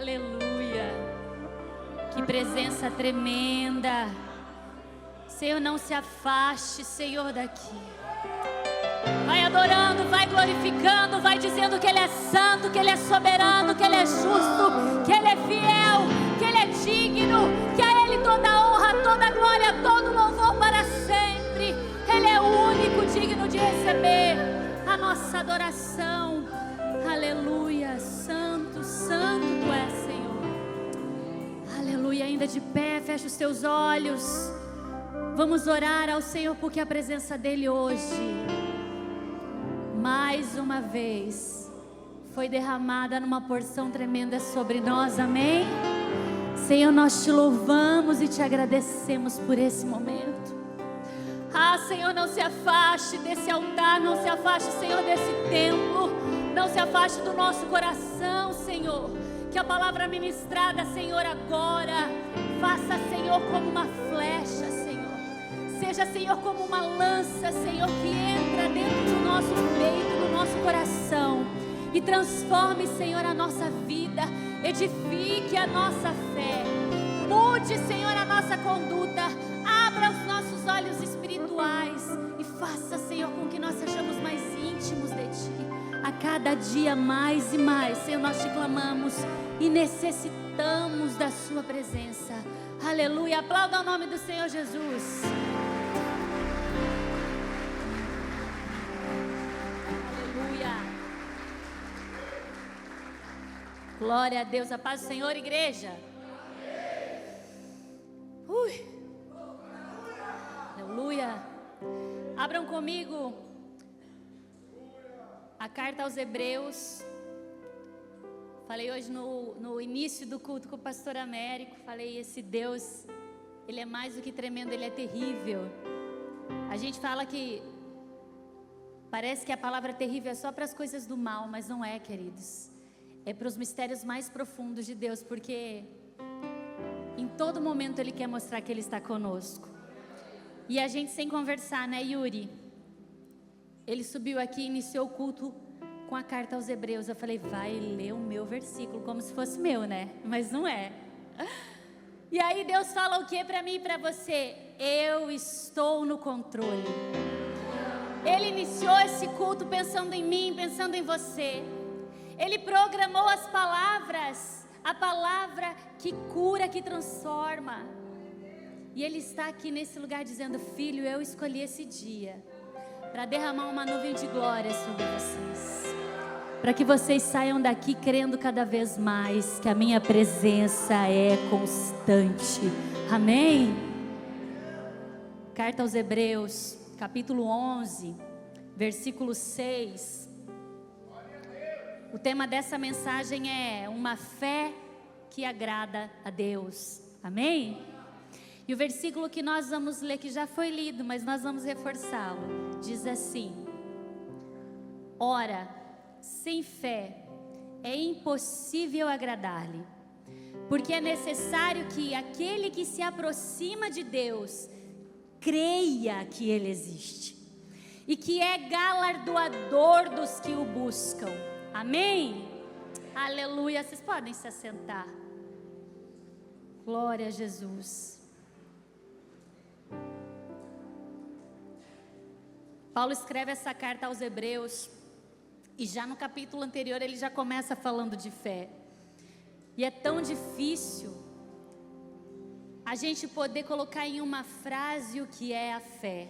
Aleluia. Que presença tremenda. Senhor, não se afaste, Senhor, daqui. Vai adorando, vai glorificando, vai dizendo que Ele é santo, que Ele é soberano, que Ele é justo, que Ele é fiel, que Ele é digno, que a Ele toda a honra, toda a glória, todo o louvor para sempre. Ele é o único digno de receber a nossa adoração. Aleluia. Santo, santo Tu és, Senhor. Aleluia. Ainda de pé, fecha os teus olhos. Vamos orar ao Senhor, porque a presença dEle hoje, mais uma vez, foi derramada numa porção tremenda sobre nós, amém? Senhor, nós Te louvamos e Te agradecemos por esse momento. Senhor, não se afaste desse altar, não se afaste, Senhor, desse templo, não se afaste do nosso coração, Senhor. Que a palavra ministrada, Senhor, agora, faça, Senhor, como uma flecha, Senhor. Seja, Senhor, como uma lança, Senhor, que entra dentro do nosso peito, do nosso coração, e transforme, Senhor, a nossa vida, edifique a nossa fé, mude, Senhor, a nossa conduta, abra os nossos olhos espirituais e faça, Senhor, com que nós sejamos mais íntimos de Ti. A cada dia mais e mais, Senhor, nós Te clamamos e necessitamos da Sua presença. Aleluia. Aplauda o nome do Senhor Jesus. Glória a Deus, a paz do Senhor, igreja. Aleluia. Abram comigo a carta aos Hebreus. Falei hoje no início do culto com o pastor Américo. Falei, esse Deus, Ele é mais do que tremendo, Ele é terrível. A gente fala que parece que a palavra terrível é só para as coisas do mal, mas não é, queridos. É para os mistérios mais profundos de Deus, porque em todo momento Ele quer mostrar que Ele está conosco. E a gente sem conversar, né, Yuri? Ele subiu aqui e iniciou o culto com a carta aos Hebreus. Eu falei, vai ler o meu versículo, como se fosse meu, né? Mas não é. E aí Deus fala o que para mim e para você? Eu estou no controle. Ele iniciou esse culto pensando em mim, pensando em você. Ele programou as palavras, a palavra que cura, que transforma. E Ele está aqui nesse lugar dizendo, filho, eu escolhi esse dia para derramar uma nuvem de glória sobre vocês. Para que vocês saiam daqui crendo cada vez mais que a minha presença é constante. Amém? Carta aos Hebreus, capítulo 11, versículo 6. O tema dessa mensagem é uma fé que agrada a Deus. Amém? E o versículo que nós vamos ler, que já foi lido, mas nós vamos reforçá-lo, diz assim: ora, sem fé é impossível agradar-lhe, porque é necessário que aquele que se aproxima de Deus creia que Ele existe e que é galardoador dos que o buscam. Amém? Aleluia. Vocês podem se assentar. Glória a Jesus. Paulo escreve essa carta aos Hebreus e já no capítulo anterior ele já começa falando de fé. E é tão difícil a gente poder colocar em uma frase o que é a fé.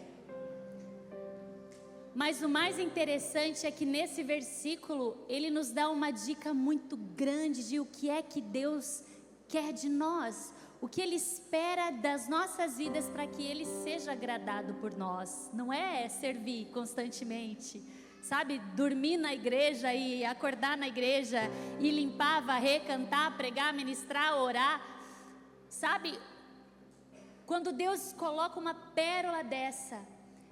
Mas o mais interessante é que nesse versículo ele nos dá uma dica muito grande de o que é que Deus quer de nós, o que Ele espera das nossas vidas para que Ele seja agradado por nós. Não é servir constantemente, sabe? Dormir na igreja e acordar na igreja e limpar, varrer, cantar, pregar, ministrar, orar, sabe? Quando Deus coloca uma pérola dessa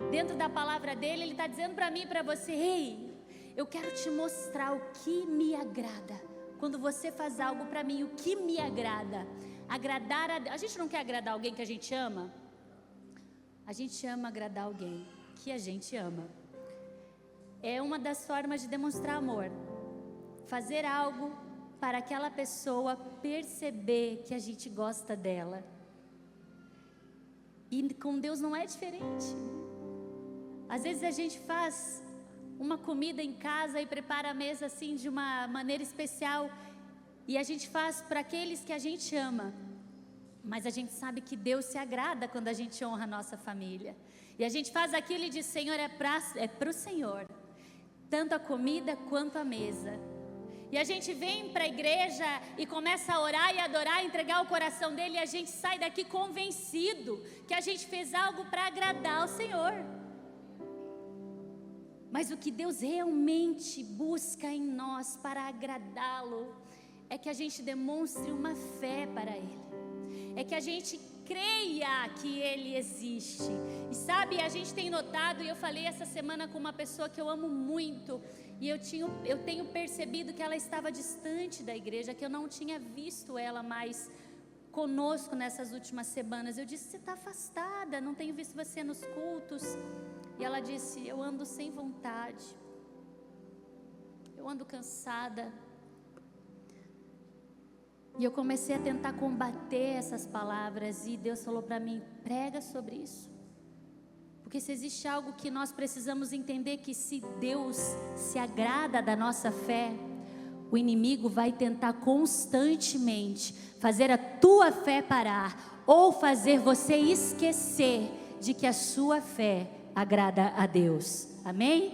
dentro da palavra dele, Ele está dizendo para mim e para você: ei, eu quero te mostrar o que me agrada. Quando você faz algo para mim, o que me agrada? Agradar a gente não quer agradar alguém que a gente ama? A gente ama agradar alguém que a gente ama. É uma das formas de demonstrar amor. Fazer algo para aquela pessoa perceber que a gente gosta dela. E com Deus não é diferente. Às vezes a gente faz uma comida em casa e prepara a mesa assim de uma maneira especial, e a gente faz para aqueles que a gente ama, mas a gente sabe que Deus se agrada quando a gente honra a nossa família, e a gente faz aquilo e diz: Senhor, é para o Senhor, tanto a comida quanto a mesa. E a gente vem para a igreja e começa a orar e adorar, entregar o coração dele, e a gente sai daqui convencido que a gente fez algo para agradar o Senhor. Mas o que Deus realmente busca em nós para agradá-lo é que a gente demonstre uma fé para Ele, é que a gente creia que Ele existe. E sabe, a gente tem notado, e eu falei essa semana com uma pessoa que eu amo muito, e eu tenho percebido que ela estava distante da igreja, que eu não tinha visto ela mais conosco nessas últimas semanas. Eu disse: você está afastada, não tenho visto você nos cultos. E ela disse: eu ando sem vontade, eu ando cansada. E eu comecei a tentar combater essas palavras, e Deus falou para mim: prega sobre isso. Porque se existe algo que nós precisamos entender, que se Deus se agrada da nossa fé, o inimigo vai tentar constantemente fazer a tua fé parar, ou fazer você esquecer de que a sua fé agrada a Deus. Amém?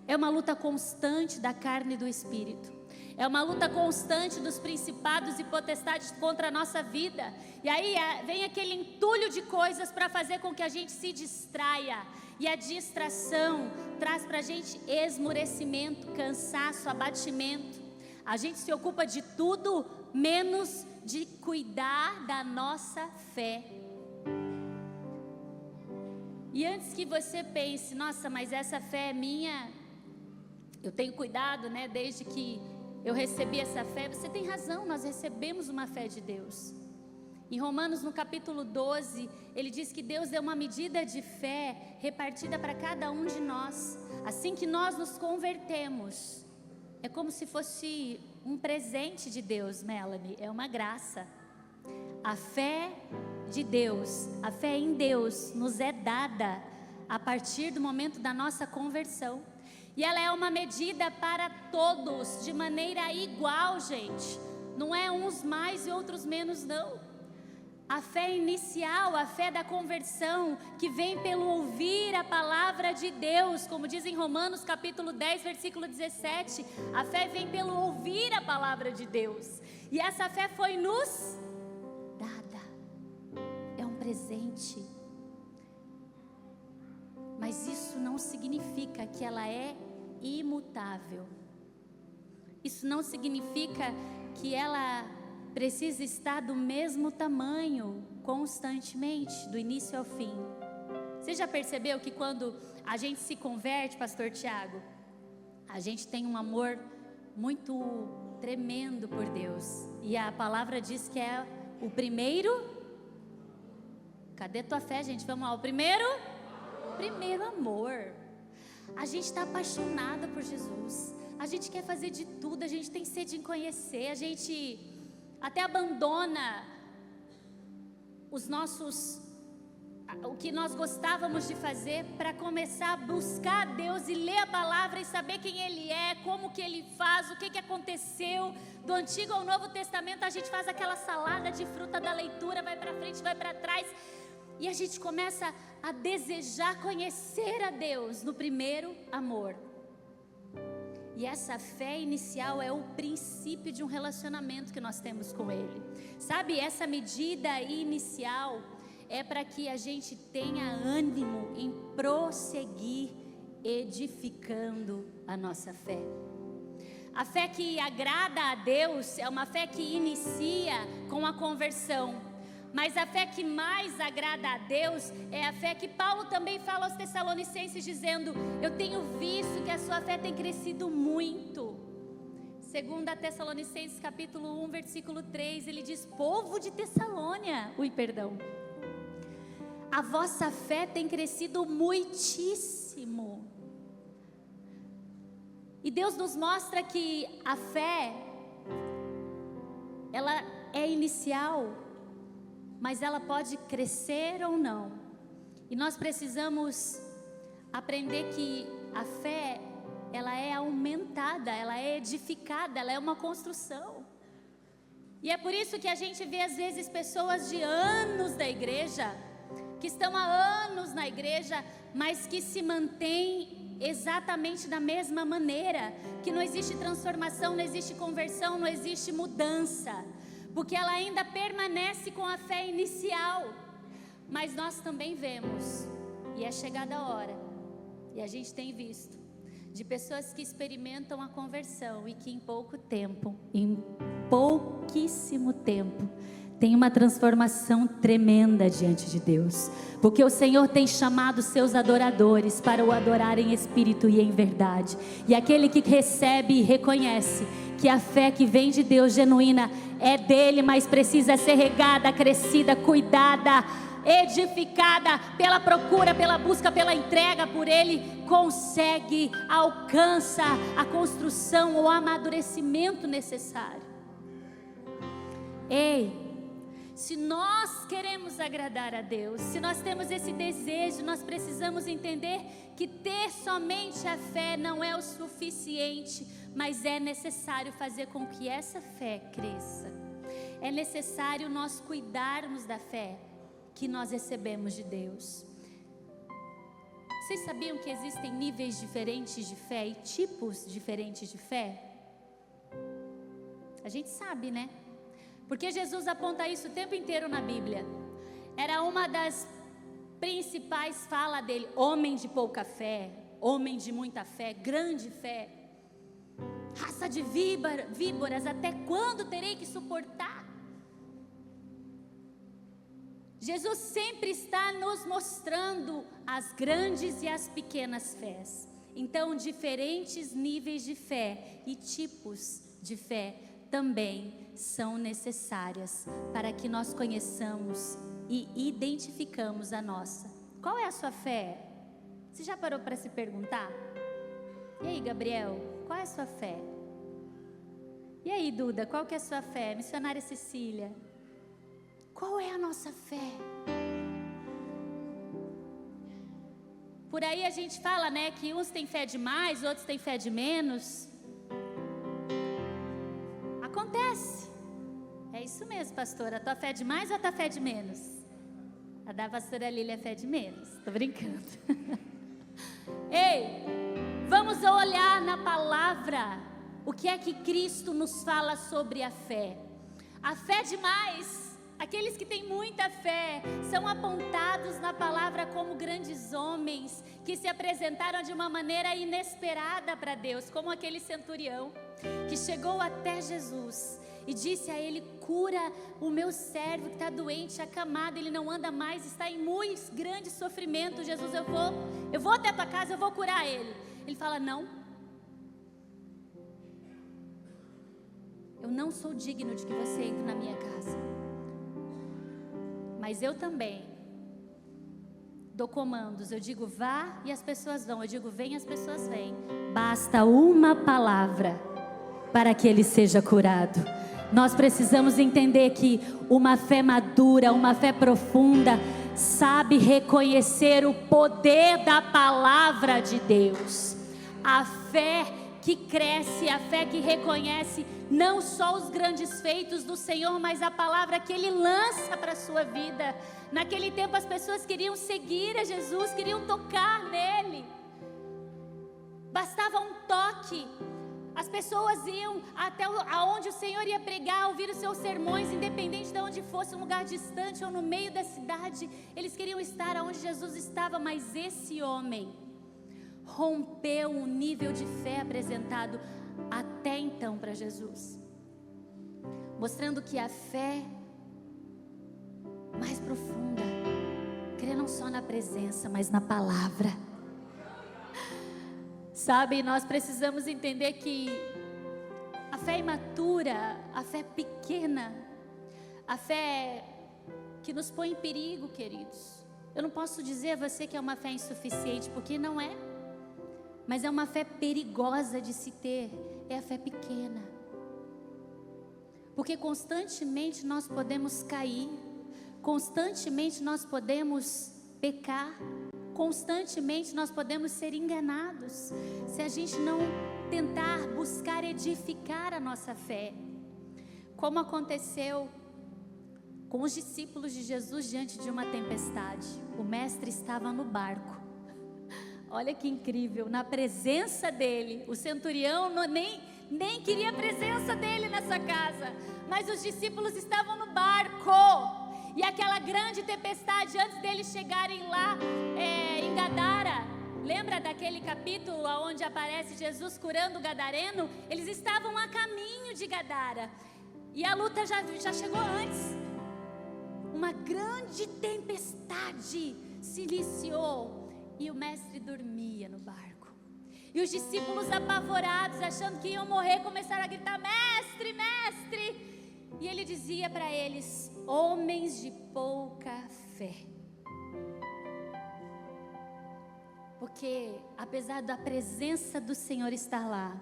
É uma luta constante da carne e do espírito. É uma luta constante dos principados e potestades contra a nossa vida. E aí vem aquele entulho de coisas para fazer com que a gente se distraia. E a distração traz para a gente esmorecimento, cansaço, abatimento. A gente se ocupa de tudo menos de cuidar da nossa fé. E antes que você pense: nossa, mas essa fé é minha, eu tenho cuidado, né, desde que eu recebi essa fé. Você tem razão, nós recebemos uma fé de Deus. Em Romanos, no capítulo 12, ele diz que Deus deu uma medida de fé repartida para cada um de nós. Assim que nós nos convertemos, é como se fosse um presente de Deus, Melanie, é uma graça. A fé de Deus, a fé em Deus nos é dada a partir do momento da nossa conversão. E ela é uma medida para todos, de maneira igual, gente. Não é uns mais e outros menos, não. A fé inicial, a fé da conversão, que vem pelo ouvir a palavra de Deus, como diz em Romanos capítulo 10, versículo 17, a fé vem pelo ouvir a palavra de Deus. E essa fé foi nos dada, é um presente. Mas isso não significa que ela é imutável. Isso não significa que ela precisa estar do mesmo tamanho constantemente, do início ao fim. Você já percebeu que quando a gente se converte, pastor Tiago, a gente tem um amor muito tremendo por Deus, e a palavra diz que é o primeiro. Cadê tua fé, gente? Vamos lá, o primeiro amor. A gente está apaixonada por Jesus, a gente quer fazer de tudo, a gente tem sede em conhecer, a gente até abandona o que nós gostávamos de fazer para começar a buscar a Deus e ler a palavra e saber quem Ele é, como que Ele faz, o que aconteceu do Antigo ao Novo Testamento. A gente faz aquela salada de fruta da leitura, vai para frente, vai para trás, e a gente começa a desejar conhecer a Deus no primeiro amor. E essa fé inicial é o princípio de um relacionamento que nós temos com Ele. Sabe, essa medida inicial é para que a gente tenha ânimo em prosseguir edificando a nossa fé. A fé que agrada a Deus é uma fé que inicia com a conversão. Mas a fé que mais agrada a Deus é a fé que Paulo também fala aos Tessalonicenses, dizendo: eu tenho visto que a sua fé tem crescido muito. 2 Tessalonicenses capítulo 1, versículo 3, ele diz: povo de Tessalônia, a vossa fé tem crescido muitíssimo. E Deus nos mostra que a fé é inicial, mas ela pode crescer ou não. E nós precisamos aprender que a fé, ela é aumentada, ela é edificada, ela é uma construção. E é por isso que a gente vê às vezes pessoas de anos da igreja, que estão há anos na igreja, mas que se mantêm exatamente da mesma maneira, que não existe transformação, não existe conversão, não existe mudança, porque ela ainda permanece com a fé inicial. Mas nós também vemos, e é chegada a hora, e a gente tem visto, de pessoas que experimentam a conversão e que em pouco tempo, em pouquíssimo tempo, tem uma transformação tremenda diante de Deus, porque o Senhor tem chamado seus adoradores para o adorar em espírito e em verdade. E aquele que recebe e reconhece que a fé que vem de Deus genuína é dele, mas precisa ser regada, crescida, cuidada, edificada pela procura, pela busca, pela entrega por ele, consegue, alcança a construção, o amadurecimento necessário. Ei, se nós queremos agradar a Deus, se nós temos esse desejo, nós precisamos entender que ter somente a fé não é o suficiente, mas é necessário fazer com que essa fé cresça. É necessário nós cuidarmos da fé que nós recebemos de Deus. Vocês sabiam que existem níveis diferentes de fé e tipos diferentes de fé? A gente sabe, né? Porque Jesus aponta isso o tempo inteiro na Bíblia. Era uma das principais falas dele: homem de pouca fé, homem de muita fé, grande fé, raça de víboras, até quando terei que suportar? Jesus sempre está nos mostrando as grandes e as pequenas fés. Então, diferentes níveis de fé e tipos de fé também são necessárias para que nós conheçamos e identificamos a nossa. Qual é a sua fé? Você já parou para se perguntar? E aí, Gabriel, qual é a sua fé? E aí, Duda, qual que é a sua fé? Missionária Cecília, qual é a nossa fé? Por aí a gente fala, né, que uns têm fé de mais, outros têm fé de menos. Acontece. É isso mesmo, pastora. A tua fé é de mais ou a tua fé é de menos? A da pastora Lília é fé de menos. Tô brincando. Ei, vamos olhar na palavra o que é que Cristo nos fala sobre a fé. A fé de mais, aqueles que têm muita fé, são apontados na palavra como grandes homens que se apresentaram de uma maneira inesperada para Deus, como aquele centurião que chegou até Jesus e disse a ele: cura o meu servo que está doente, acamado, ele não anda mais, está em muito grande sofrimento. Jesus, eu vou até a tua casa, eu vou curar ele. Ele fala: não, eu não sou digno de que você entre na minha casa, mas eu também dou comandos. Eu digo vá e as pessoas vão, eu digo vem e as pessoas vêm. Basta uma palavra para que ele seja curado. Nós precisamos entender que uma fé madura, uma fé profunda, sabe reconhecer o poder da palavra de Deus. A fé que cresce, a fé que reconhece não só os grandes feitos do Senhor, mas a palavra que Ele lança para a sua vida. Naquele tempo as pessoas queriam seguir a Jesus, queriam tocar nele. Bastava um toque. As pessoas iam até aonde o Senhor ia pregar, ouvir os seus sermões, independente de onde fosse, um lugar distante ou no meio da cidade. Eles queriam estar aonde Jesus estava, mas esse homem rompeu o nível de fé apresentado até então para Jesus, mostrando que a fé mais profunda crê não só na presença, mas na palavra. Sabe, nós precisamos entender que a fé imatura, a fé pequena, a fé que nos põe em perigo, queridos. Eu não posso dizer a você que é uma fé insuficiente, porque não é. Mas é uma fé perigosa de se ter, é a fé pequena. Porque constantemente nós podemos cair, constantemente nós podemos pecar, constantemente nós podemos ser enganados, se a gente não tentar buscar edificar a nossa fé. Como aconteceu com os discípulos de Jesus diante de uma tempestade. O mestre estava no barco. Olha que incrível, na presença dele. O centurião nem queria a presença dele nessa casa, mas os discípulos estavam no barco. E aquela grande tempestade, antes deles chegarem lá em Gadara, lembra daquele capítulo onde aparece Jesus curando o gadareno? Eles estavam a caminho de Gadara, e a luta já chegou antes. Uma grande tempestade se iniciou, e o mestre dormia no barco. E os discípulos, apavorados, achando que iam morrer, começaram a gritar: mestre, mestre! E ele dizia para eles: homens de pouca fé. Porque apesar da presença do Senhor estar lá,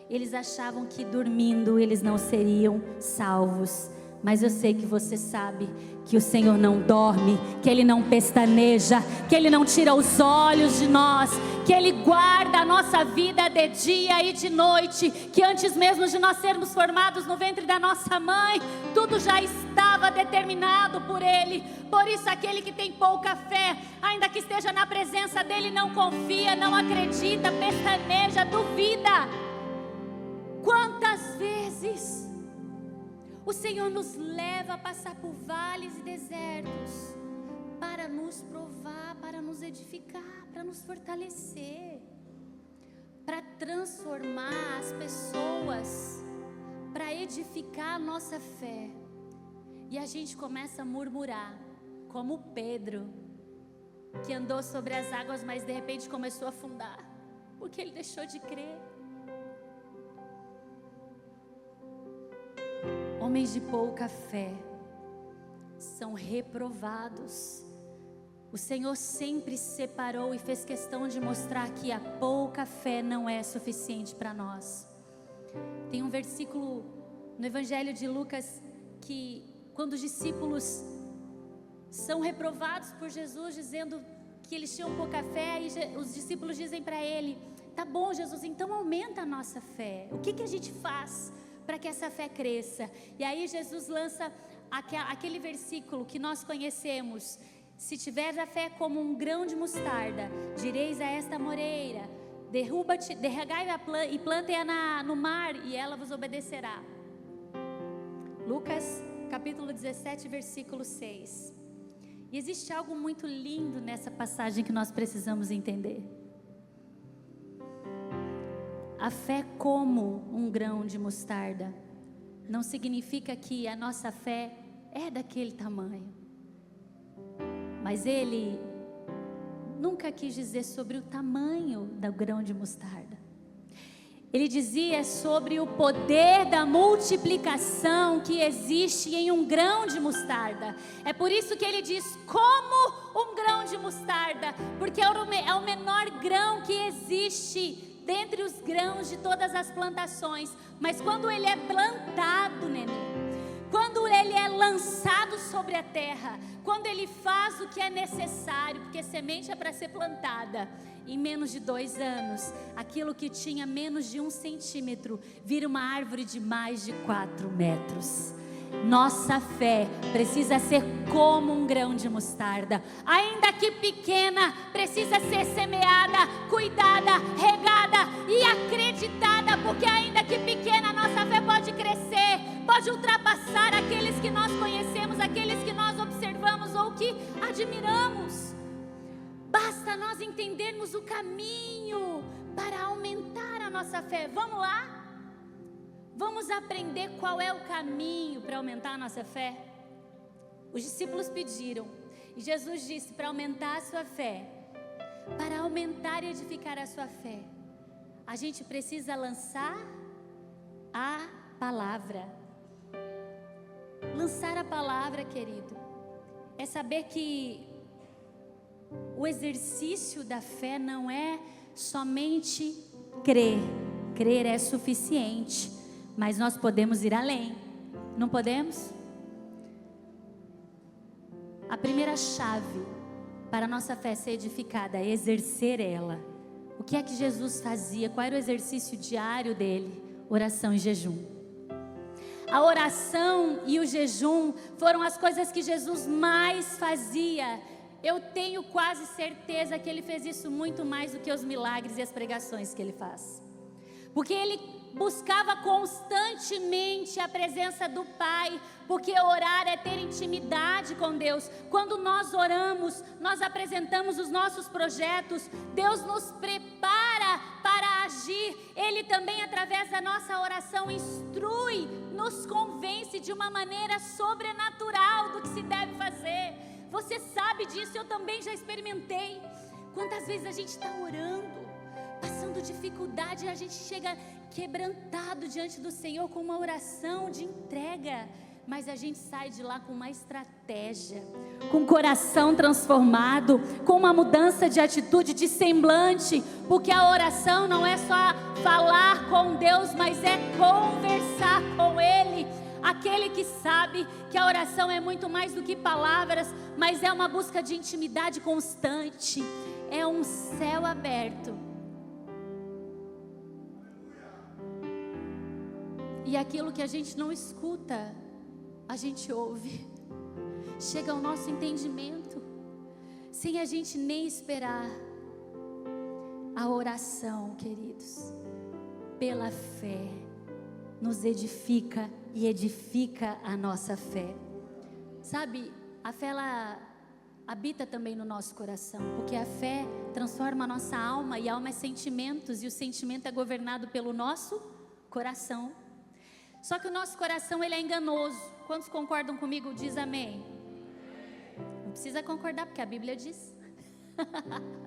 eles achavam que dormindo eles não seriam salvos. Mas eu sei que você sabe que o Senhor não dorme, que Ele não pestaneja, que Ele não tira os olhos de nós, que Ele guarda a nossa vida de dia e de noite, que antes mesmo de nós sermos formados no ventre da nossa mãe, tudo já estava determinado por Ele. Por isso aquele que tem pouca fé, ainda que esteja na presença dEle, não confia, não acredita, pestaneja, duvida. Quantas vezes o Senhor nos leva a passar por vales e desertos para nos provar, para nos edificar, para nos fortalecer, para transformar as pessoas, para edificar a nossa fé. E a gente começa a murmurar, como Pedro, que andou sobre as águas, mas de repente começou a afundar, porque ele deixou de crer. Homens de pouca fé são reprovados. O Senhor sempre separou e fez questão de mostrar que a pouca fé não é suficiente para nós. Tem um versículo no Evangelho de Lucas que, quando os discípulos são reprovados por Jesus, dizendo que eles tinham pouca fé, e os discípulos dizem para ele: tá bom, Jesus, então aumenta a nossa fé. O que a gente faz para que essa fé cresça? E aí Jesus lança aquele versículo que nós conhecemos: se tiver a fé como um grão de mostarda, direis a esta moreira: derruba-te, derregai-a e plante-a no mar, e ela vos obedecerá. Lucas capítulo 17, versículo 6. E existe algo muito lindo nessa passagem que nós precisamos entender. A fé como um grão de mostarda não significa que a nossa fé é daquele tamanho. Mas ele nunca quis dizer sobre o tamanho do grão de mostarda. Ele dizia sobre o poder da multiplicação que existe em um grão de mostarda. É por isso que ele diz como um grão de mostarda, porque é o menor grão que existe dentre os grãos de todas as plantações. Mas quando ele é plantado, neném, quando ele é lançado sobre a terra, quando ele faz o que é necessário, porque semente é para ser plantada, em menos de 2 anos, aquilo que tinha menos de 1 centímetro, vira uma árvore de mais de 4 metros. Nossa fé precisa ser como um grão de mostarda, ainda que pequena, precisa ser semeada, cuidada, regada e acreditada, porque ainda que pequena, nossa fé pode crescer, pode ultrapassar aqueles que nós conhecemos, aqueles que nós observamos ou que admiramos. Basta nós entendermos o caminho para aumentar a nossa fé. Vamos lá? Vamos aprender qual é o caminho para aumentar a nossa fé? Os discípulos pediram, e Jesus disse: para aumentar a sua fé, para aumentar e edificar a sua fé, a gente precisa lançar a palavra. Lançar a palavra, querido, é saber que o exercício da fé não é somente crer. Crer é suficiente, mas nós podemos ir além. Não podemos? A primeira chave para a nossa fé ser edificada é exercer ela. O que é que Jesus fazia? Qual era o exercício diário dele? Oração e jejum. A oração e o jejum foram as coisas que Jesus mais fazia. Eu tenho quase certeza que ele fez isso muito mais do que os milagres e as pregações que ele faz. Porque ele buscava constantemente a presença do Pai, porque orar é ter intimidade com Deus. Quando nós oramos, nós apresentamos os nossos projetos, Deus nos prepara para agir. Ele também, através da nossa oração, instrui, nos convence de uma maneira sobrenatural do que se deve fazer. Você sabe disso, eu também já experimentei. Quantas vezes a gente está orando, passando dificuldade, e a gente chega quebrantado diante do Senhor com uma oração de entrega, mas a gente sai de lá com uma estratégia, com o coração transformado, com uma mudança de atitude, de semblante, porque a oração não é só falar com Deus, mas é conversar com Ele. Aquele que sabe que a oração é muito mais do que palavras, mas é uma busca de intimidade constante, é um céu aberto. E aquilo que a gente não escuta, a gente ouve. Chega ao nosso entendimento, sem a gente nem esperar. A oração, queridos, pela fé, nos edifica e edifica a nossa fé. Sabe, a fé ela habita também no nosso coração, porque a fé transforma a nossa alma, e a alma é sentimentos, e o sentimento é governado pelo nosso coração. Só que o nosso coração, ele é enganoso. Quantos concordam comigo? Diz amém. Não precisa concordar, porque a Bíblia diz.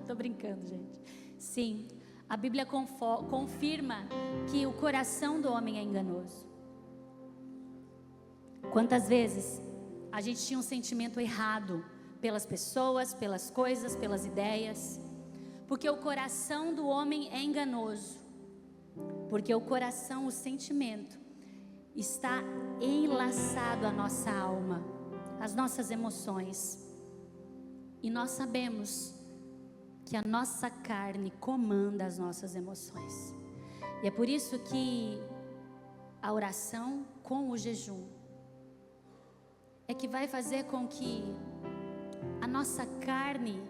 Tô brincando, gente. Sim, a Bíblia confirma que o coração do homem é enganoso. Quantas vezes a gente tinha um sentimento errado pelas pessoas, pelas coisas, pelas ideias, porque o coração do homem é enganoso, porque o coração, o sentimento, está enlaçado à nossa alma, às nossas emoções, e nós sabemos que a nossa carne comanda as nossas emoções, e é por isso que a oração com o jejum é que vai fazer com que a nossa carne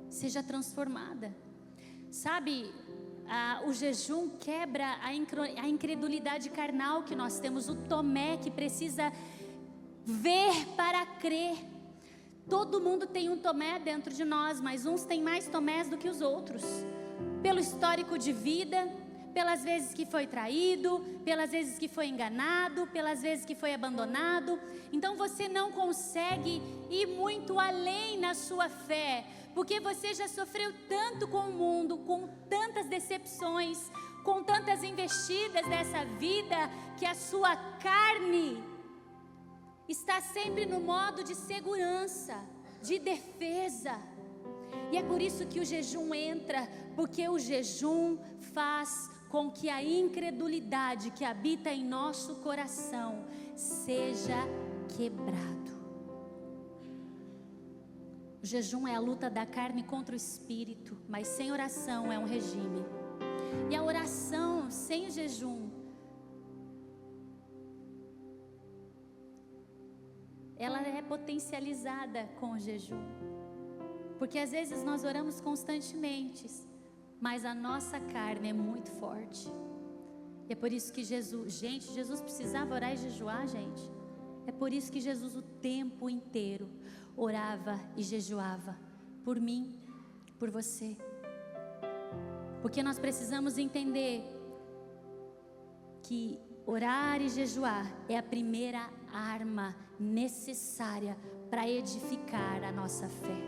seja transformada. Sabe, o jejum quebra a incredulidade carnal que nós temos, o Tomé que precisa ver para crer. Todo mundo tem um Tomé dentro de nós, mas uns têm mais Tomés do que os outros, pelo histórico de vida, pelas vezes que foi traído, pelas vezes que foi enganado, pelas vezes que foi abandonado. Então você não consegue ir muito além na sua fé, porque você já sofreu tanto com o mundo, com tantas decepções, com tantas investidas dessa vida, que a sua carne está sempre no modo de segurança, de defesa. E é por isso que o jejum entra, porque o jejum faz com que a incredulidade que habita em nosso coração seja quebrado. O jejum é a luta da carne contra o espírito, mas sem oração é um regime. E a oração sem o jejum, ela é potencializada com o jejum. Porque às vezes nós oramos constantemente, mas a nossa carne é muito forte. E é por isso que Jesus precisava orar e jejuar, gente. É por isso que Jesus o tempo inteiro orava e jejuava por mim, por você. Porque nós precisamos entender que orar e jejuar é a primeira arma necessária para edificar a nossa fé.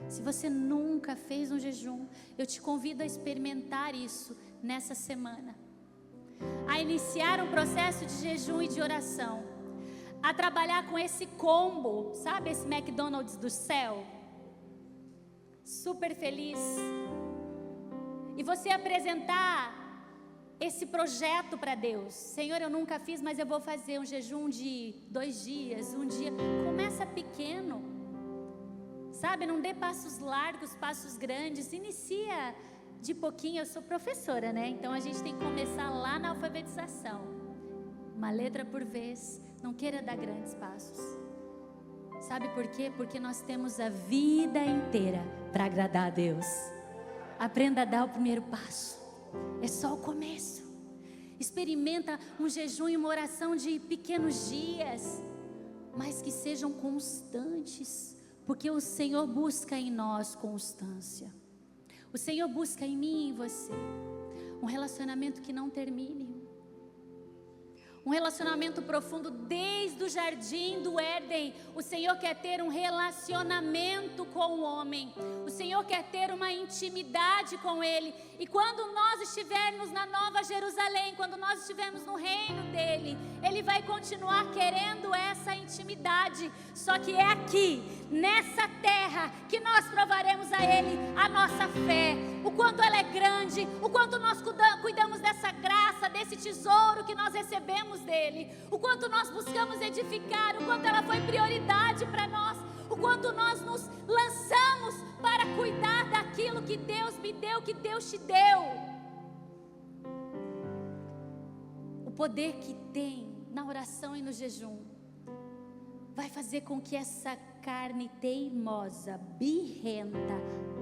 Se você nunca fez um jejum, eu te convido a experimentar isso nessa semana, a iniciar um processo de jejum e de oração, a trabalhar com esse combo, sabe, esse McDonald's do céu, super feliz, e você apresentar esse projeto para Deus. Senhor, eu nunca fiz, mas eu vou fazer um jejum de 2 dias, um dia. Começa pequeno, sabe? Não dê passos largos, passos grandes. Inicia de pouquinho. Eu sou professora, né? Então a gente tem que começar lá na alfabetização. Uma letra por vez. Não queira dar grandes passos. Sabe por quê? Porque nós temos a vida inteira para agradar a Deus. Aprenda a dar o primeiro passo. É só o começo. Experimenta um jejum e uma oração de pequenos dias, mas que sejam constantes, porque o Senhor busca em nós constância. O Senhor busca em mim e em você um relacionamento que não termine. Um relacionamento profundo desde o jardim do Éden. O Senhor quer ter um relacionamento com o homem. O Senhor quer ter uma intimidade com Ele. E quando nós estivermos na Nova Jerusalém, quando nós estivermos no reino dEle, Ele vai continuar querendo essa intimidade. Só que é aqui, nessa terra, que nós provaremos a Ele a nossa fé. O quanto ela é grande, o quanto nós cuidamos dessa graça, desse tesouro que nós recebemos dele, o quanto nós buscamos edificar, o quanto ela foi prioridade para nós, o quanto nós nos lançamos para cuidar daquilo que Deus me deu, que Deus te deu. O poder que tem na oração e no jejum vai fazer com que essa carne teimosa, birrenta,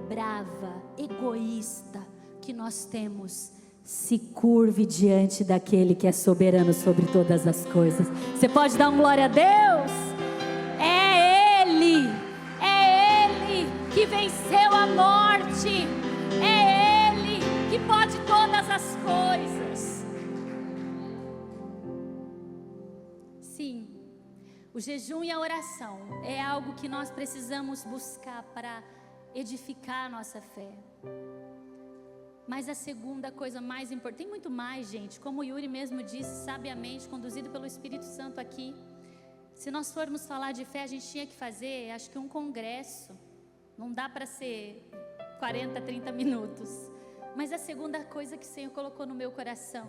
brava, egoísta que nós temos se curve diante daquele que é soberano sobre todas as coisas. Você pode dar um glória a Deus? É Ele que venceu a morte, é Ele que pode todas as coisas. Sim, o jejum e a oração é algo que nós precisamos buscar para edificar a nossa fé. Mas a segunda coisa mais importante, tem muito mais, gente, como o Yuri mesmo disse, sabiamente, conduzido pelo Espírito Santo aqui. Se nós formos falar de fé, a gente tinha que fazer, acho que um congresso. Não dá para ser 40, 30 minutos. Mas a segunda coisa que o Senhor colocou no meu coração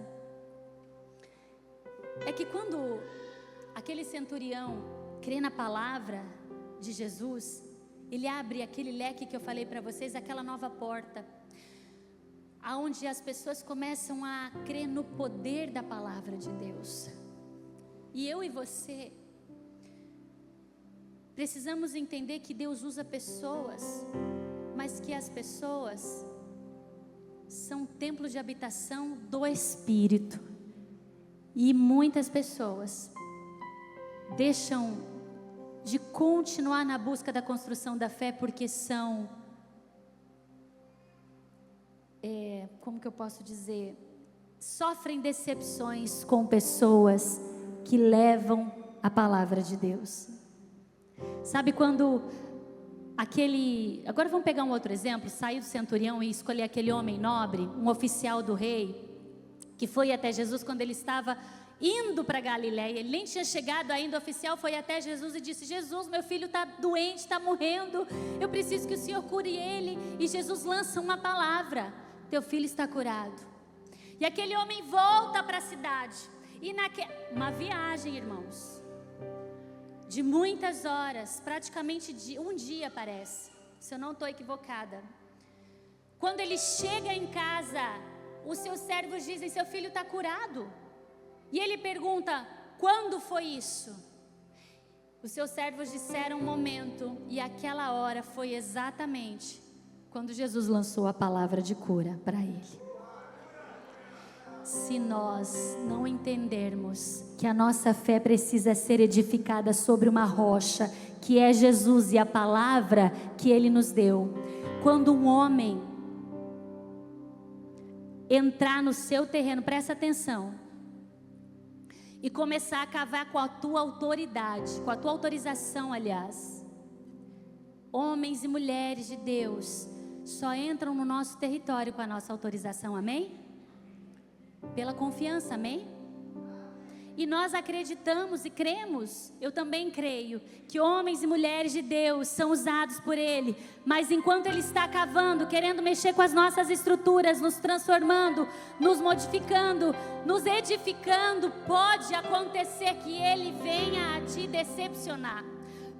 é que quando aquele centurião crê na palavra de Jesus, ele abre aquele leque que eu falei para vocês, aquela nova porta, aonde as pessoas começam a crer no poder da palavra de Deus. E eu e você precisamos entender que Deus usa pessoas, mas que as pessoas são templos de habitação do Espírito. E muitas pessoas deixam de continuar na busca da construção da fé porque são, como que eu posso dizer, sofrem decepções com pessoas que levam a palavra de Deus. Sabe quando agora vamos pegar um outro exemplo, sair do centurião e escolher aquele homem nobre, um oficial do rei, que foi até Jesus quando ele estava indo para Galiléia. Ele nem tinha chegado ainda, o oficial foi até Jesus e disse: Jesus, meu filho está doente, está morrendo, eu preciso que o Senhor cure ele. E Jesus lança uma palavra: teu filho está curado. E aquele homem volta para a cidade, e uma viagem, irmãos, de muitas horas, praticamente de um dia parece, se eu não estou equivocada. Quando ele chega em casa, os seus servos dizem: seu filho está curado. E ele pergunta: quando foi isso? Os seus servos disseram um momento, e aquela hora foi exatamente quando Jesus lançou a palavra de cura para ele. Se nós não entendermos que a nossa fé precisa ser edificada sobre uma rocha, que é Jesus e a palavra que Ele nos deu, quando um homem entrar no seu terreno, presta atenção, e começar a cavar com a tua autoridade, com a tua autorização, aliás, homens e mulheres de Deus só entram no nosso território com a nossa autorização, amém? Pela confiança, amém? E nós acreditamos e cremos, eu também creio, que homens e mulheres de Deus são usados por Ele. Mas enquanto Ele está cavando, querendo mexer com as nossas estruturas, nos transformando, nos modificando, nos edificando, pode acontecer que Ele venha a te decepcionar.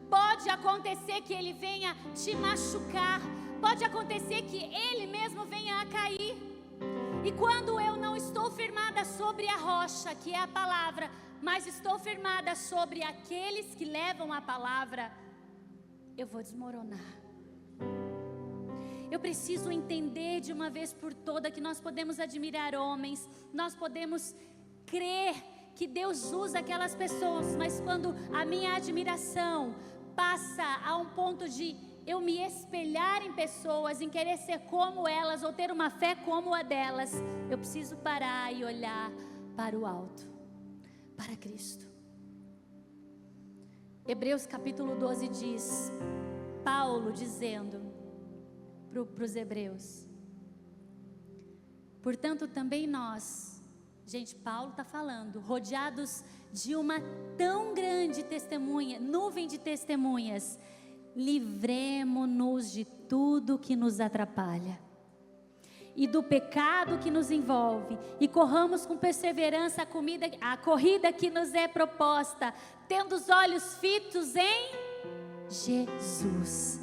Pode acontecer que Ele venha te machucar. Pode acontecer que Ele mesmo venha a cair. E quando eu não estou firmada sobre a rocha, que é a palavra, mas estou firmada sobre aqueles que levam a palavra, eu vou desmoronar. Eu preciso entender de uma vez por toda que nós podemos admirar homens, nós podemos crer que Deus usa aquelas pessoas, mas quando a minha admiração passa a um ponto de eu me espelhar em pessoas, em querer ser como elas, ou ter uma fé como a delas, eu preciso parar e olhar para o alto, para Cristo. Hebreus capítulo 12 diz, Paulo dizendo para os hebreus, portanto também nós, gente, Paulo está falando, rodeados de uma tão grande testemunha, nuvem de testemunhas, livremo-nos de tudo que nos atrapalha e do pecado que nos envolve, e corramos com perseverança a corrida que nos é proposta, tendo os olhos fitos em Jesus.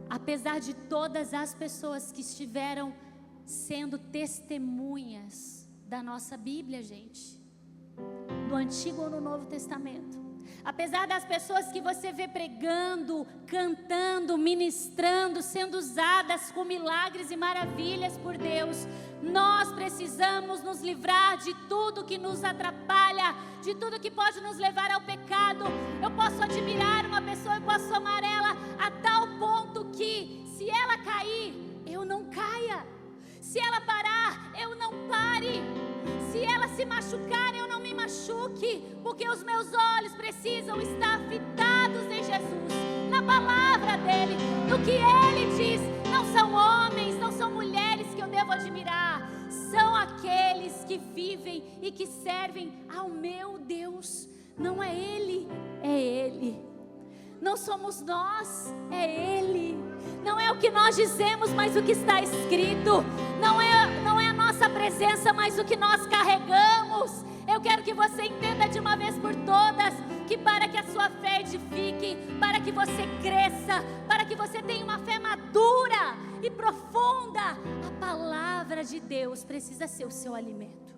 Apesar de todas as pessoas que estiveram sendo testemunhas da nossa Bíblia, gente, no Antigo ou no Novo Testamento, apesar das pessoas que você vê pregando, cantando, ministrando, sendo usadas com milagres e maravilhas por Deus, nós precisamos nos livrar de tudo que nos atrapalha, de tudo que pode nos levar ao pecado. Eu posso admirar uma pessoa, eu posso amar ela a tal ponto que, se ela cair, eu não caia. Se ela parar, eu não pare. Se ela se machucar, eu não me machuque, porque os meus olhos precisam estar fitados em Jesus, na palavra dEle, no que Ele diz. Não são homens, não são mulheres que eu devo admirar, são aqueles que vivem e que servem ao meu Deus. Não é Ele, é Ele. Não somos nós, é Ele. Não é o que nós dizemos, mas o que está escrito. Não é a nossa presença, mas o que nós carregamos. Eu quero que você entenda de uma vez por todas que para que a sua fé edifique, para que você cresça, para que você tenha uma fé madura e profunda, a palavra de Deus precisa ser o seu alimento.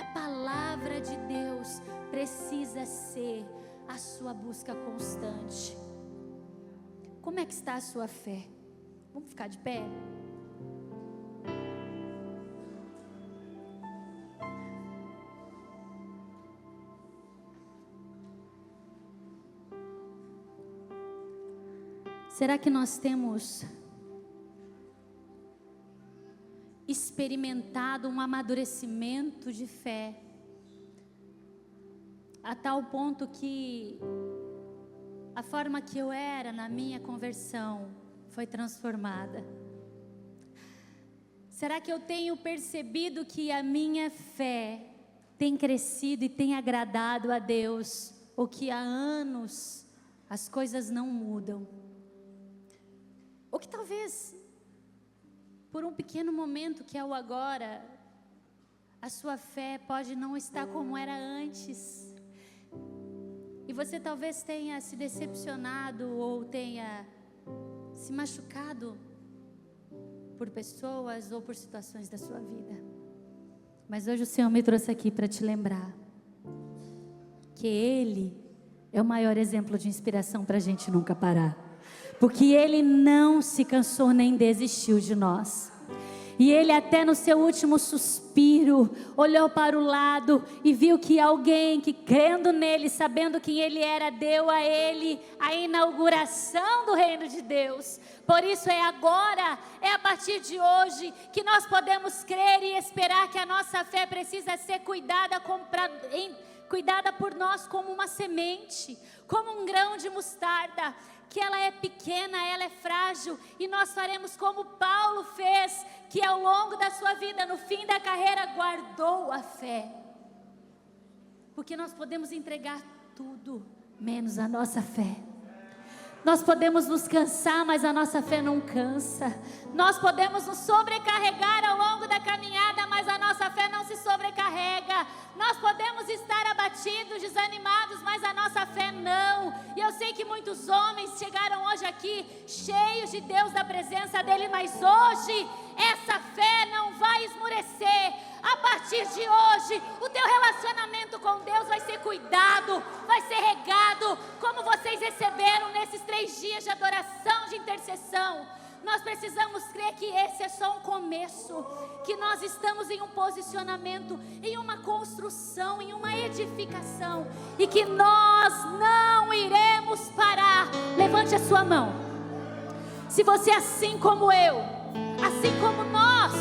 A palavra de Deus precisa ser a sua busca constante. Como é que está a sua fé? Vamos ficar de pé? Será que nós temos experimentado um amadurecimento de fé a tal ponto que a forma que eu era na minha conversão foi transformada? Será que eu tenho percebido que a minha fé tem crescido e tem agradado a Deus, ou que há anos as coisas não mudam? Ou que talvez, por um pequeno momento que é o agora, a sua fé pode não estar como era antes. E você talvez tenha se decepcionado ou tenha se machucado por pessoas ou por situações da sua vida. Mas hoje o Senhor me trouxe aqui para te lembrar que Ele é o maior exemplo de inspiração para a gente nunca parar. Porque Ele não se cansou nem desistiu de nós. E Ele até no seu último suspiro olhou para o lado e viu que alguém que, crendo nele, sabendo quem Ele era, deu a Ele a inauguração do reino de Deus. Por isso é agora, é a partir de hoje que nós podemos crer e esperar que a nossa fé precisa ser cuidada por nós como uma semente, como um grão de mostarda, que ela é pequena, ela é frágil, e nós faremos como Paulo fez, que ao longo da sua vida, no fim da carreira, guardou a fé. Porque nós podemos entregar tudo, menos a nossa fé. Nós podemos nos cansar, mas a nossa fé não cansa. Nós podemos nos sobrecarregar ao longo da caminhada, mas a nossa fé não se sobrecarrega. Nós podemos estar abatidos, desanimados, mas a nossa fé não. E eu sei que muitos homens chegaram hoje aqui cheios de Deus, da presença dEle, mas hoje essa fé não vai esmurecer. A partir de hoje, o teu relacionamento com Deus vai ser cuidado, vai ser regado, como vocês receberam nesses 3 dias de adoração, de intercessão. Nós precisamos crer que esse é só um começo, que nós estamos em um posicionamento, em uma construção, em uma edificação, e que nós não iremos parar. Levante a sua mão. Se você, assim como eu, assim como nós,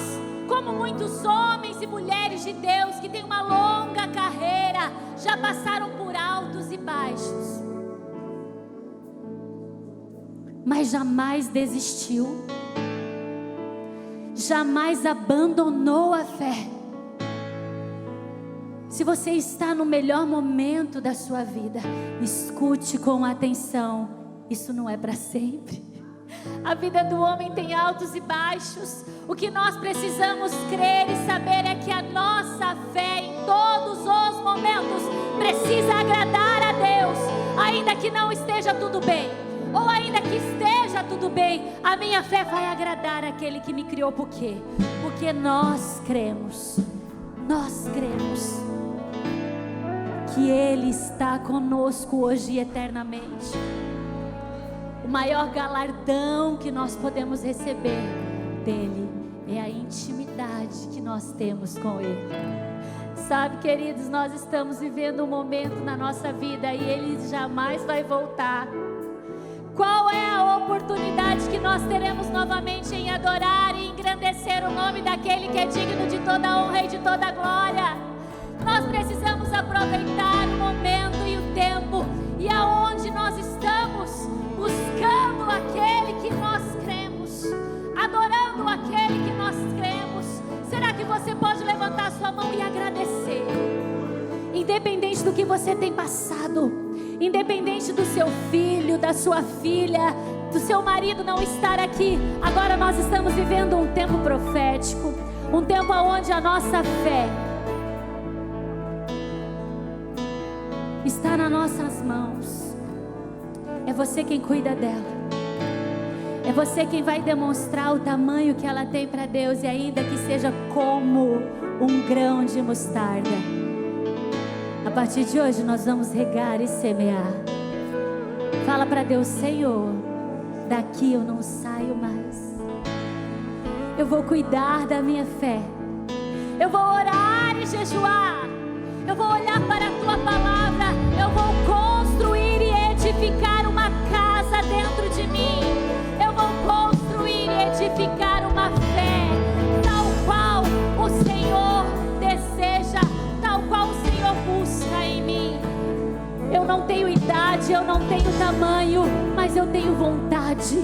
como muitos homens e mulheres de Deus que têm uma longa carreira, já passaram por altos e baixos, mas jamais desistiu, jamais abandonou a fé. Se você está no melhor momento da sua vida, escute com atenção, isso não é para sempre. A vida do homem tem altos e baixos. O que nós precisamos crer e saber é que a nossa fé em todos os momentos precisa agradar a Deus, ainda que não esteja tudo bem, ou ainda que esteja tudo bem, a minha fé vai agradar aquele que me criou. Por quê? Porque nós cremos que Ele está conosco hoje e eternamente. O maior galardão que nós podemos receber dEle é a intimidade que nós temos com Ele. Sabe, queridos, nós estamos vivendo um momento na nossa vida e Ele jamais vai voltar. Qual é a oportunidade que nós teremos novamente em adorar e engrandecer o nome daquele que é digno de toda honra e de toda glória? Nós precisamos aproveitar o momento e o tempo, e aonde nós estamos, buscando aquele que nós cremos, adorando aquele que nós cremos. Será que você pode levantar sua mão e agradecer? Independente do que você tem passado, independente do seu filho, da sua filha, do seu marido não estar aqui, agora nós estamos vivendo um tempo profético, um tempo onde a nossa fé está nas nossas mãos. É você quem cuida dela. É você quem vai demonstrar o tamanho que ela tem para Deus, e ainda que seja como um grão de mostarda. A partir de hoje nós vamos regar e semear. Fala para Deus: Senhor, daqui eu não saio mais. Eu vou cuidar da minha fé. Eu vou orar e jejuar. Eu vou olhar para a Tua palavra. Eu vou construir e edificar uma casa dentro de mim. Eu vou construir e edificar uma fé, tal qual o Senhor deseja, tal qual o Senhor busca em mim. Eu não tenho idade, eu não tenho tamanho, mas eu tenho vontade.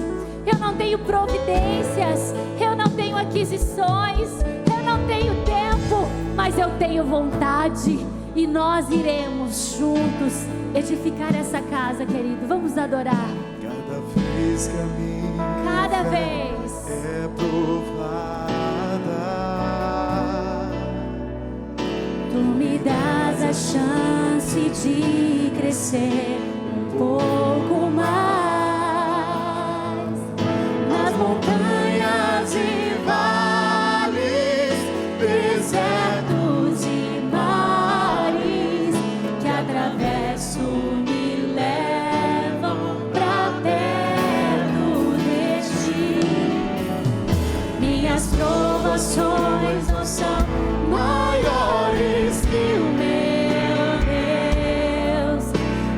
Eu não tenho providências, eu não tenho aquisições, eu não tenho tempo, mas eu tenho vontade. E nós iremos juntos edificar essa casa, querido. Vamos adorar. Cada vez que a minha Cada vez é provada, Tu me das a chance de crescer um pouco mais nas montanhas e vales, desertos e mares que atravesso me levam pra perto de Ti. Minhas provações não são maiores que o meu Deus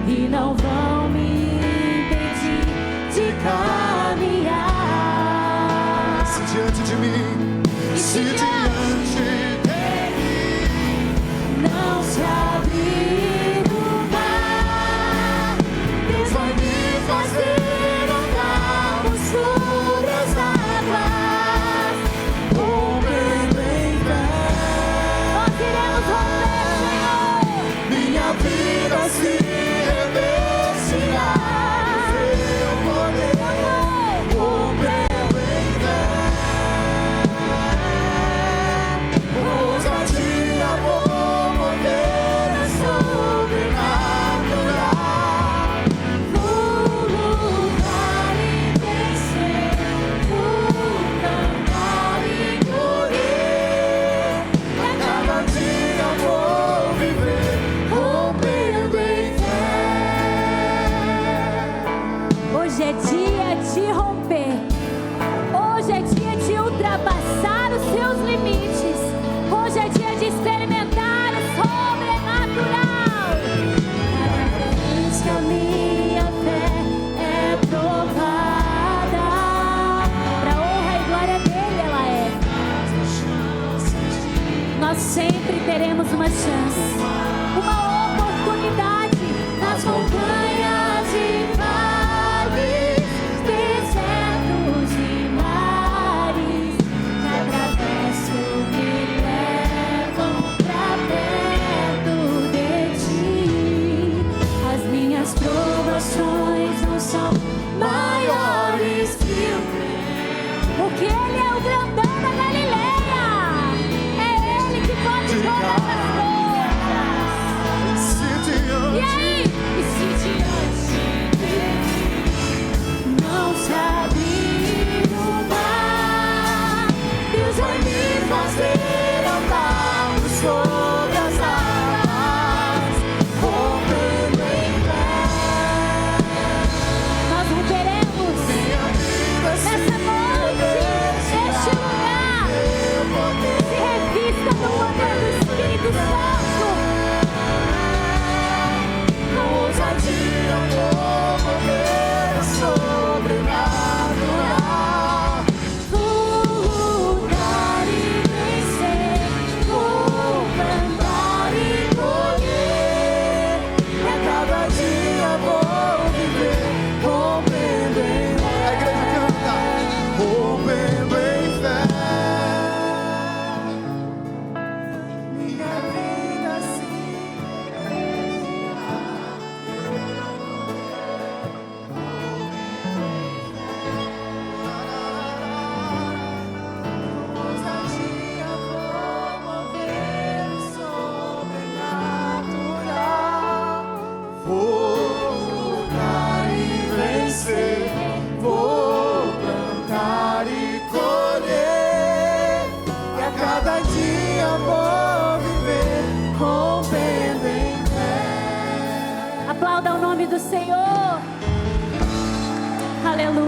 e não vão me impedir de caminhar. se diante de mim, se diante dele não se abrir o mar, Deus vai me fazer andar sobre as águas. romper em fé. Nós iremos romper, Senhor. Minha Hoje é dia de romper. Hoje é dia de ultrapassar os seus limites. Hoje é dia de experimentar o sobrenatural. Cada vez que a minha fé é provada, para a honra e glória dele ela é. Nós sempre teremos uma chance, uma oportunidade nas montanhas e vales, desertos e mares que atravesso me levam pra perto de ti. As minhas provações não são maiores que o meu, porque ele é o grandão da Galileia. É ele que pode todas as coisas. E aí? E se diante não se abrir o mar, Deus vai me fazer andar por sobre as águas, rompendo em pé. Nós romperemos nessa noite, neste lugar. Se revista do poder do Espírito Santo. Ousadia, mover sobrenatural. Vou lutar e vencer, vou plantar e colher. E a cada dia vou viver, rompendo em fé. A igreja canta, rompendo em fé. Minha vida assim. Ousadia, vou mover o sobrenatural. Vou lutar e vencer, vou plantar e colher, e a cada dia vou viver, rompendo em fé. Aplauda o nome do Senhor. Aleluia.